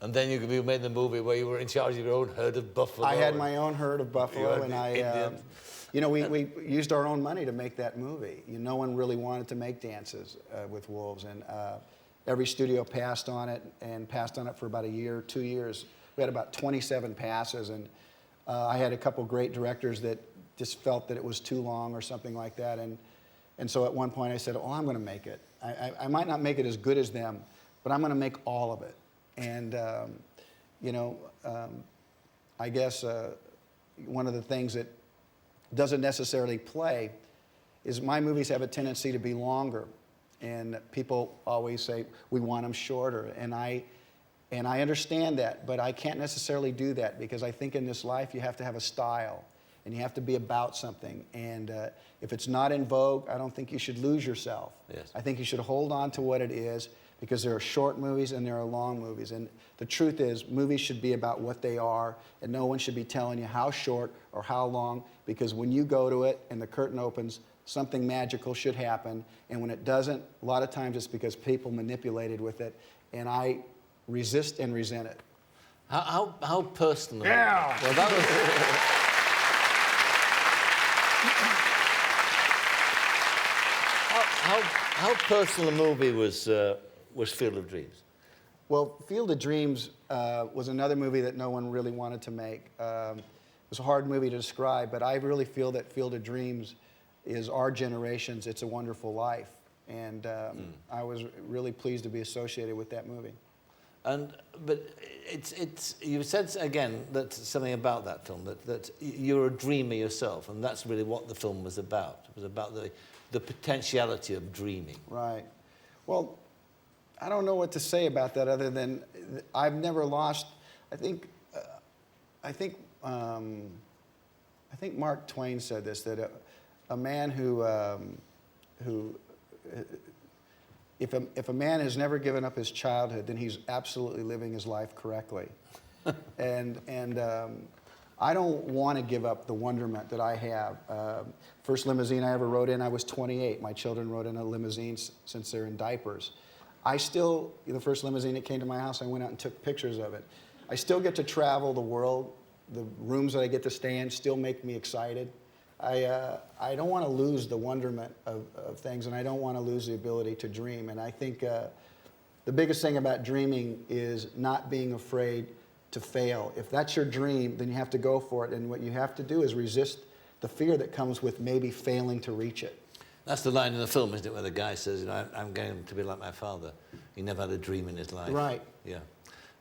And then you made the movie where you were in charge of your own herd of buffalo. I had my own herd of buffalo, and Indian. you know, we used our own money to make that movie. You know, no one really wanted to make Dances with Wolves, and every studio passed on it, and passed on it for about a year, 2 years. We had about 27 passes, and I had a couple great directors that just felt that it was too long or something like that, and so at one point I said, oh, I'm going to make it. I might not make it as good as them, but I'm going to make all of it. And, you know, I guess one of the things that doesn't necessarily play is my movies have a tendency to be longer. And people always say, we want them shorter. And I understand that, but I can't necessarily do that because I think in this life you have to have a style and you have to be about something. And if it's not in vogue, I don't think you should lose yourself. Yes. I think you should hold on to what it is, because there are short movies and there are long movies. And the truth is, movies should be about what they are, and no one should be telling you how short or how long, because when you go to it and the curtain opens, something magical should happen. And when it doesn't, a lot of times it's because people manipulated with it, and I resist and resent it. How personal? Yeah! Well, that was... How personal a movie was Field of Dreams? Well, Field of Dreams was another movie that no one really wanted to make. It was a hard movie to describe, but I really feel that Field of Dreams is our generation's It's a Wonderful Life. And I was really pleased to be associated with that movie. But you said again that something about that film, that you're a dreamer yourself, and that's really what the film was about. It was about the potentiality of dreaming. Right. Well, I don't know what to say about that other than I've never lost. I think Mark Twain said this, that a man if a man has never given up his childhood, then he's absolutely living his life correctly. and I don't want to give up the wonderment that I have. First limousine I ever rode in, I was 28. My children rode in a limousine since they're in diapers. I still, the first limousine that came to my house, I went out and took pictures of it. I still get to travel the world. The rooms that I get to stay in still make me excited. I don't want to lose the wonderment of things, and I don't want to lose the ability to dream. And I think the biggest thing about dreaming is not being afraid to fail. If that's your dream, then you have to go for it. And what you have to do is resist the fear that comes with maybe failing to reach it. That's the line in the film, isn't it, where the guy says, you know, I'm going to be like my father. He never had a dream in his life. Right. Yeah.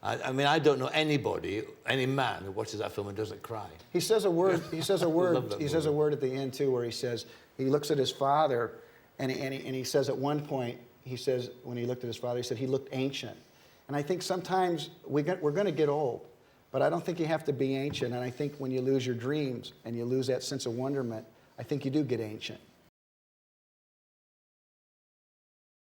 I mean, I don't know anybody, any man who watches that film and doesn't cry. He says a word. He says a word. He says a word at the end too, where he says he looks at his father, and he says at one point, he says when he looked at his father, he said he looked ancient. And I think sometimes we're going to get old, but I don't think you have to be ancient. And I think when you lose your dreams and you lose that sense of wonderment, I think you do get ancient.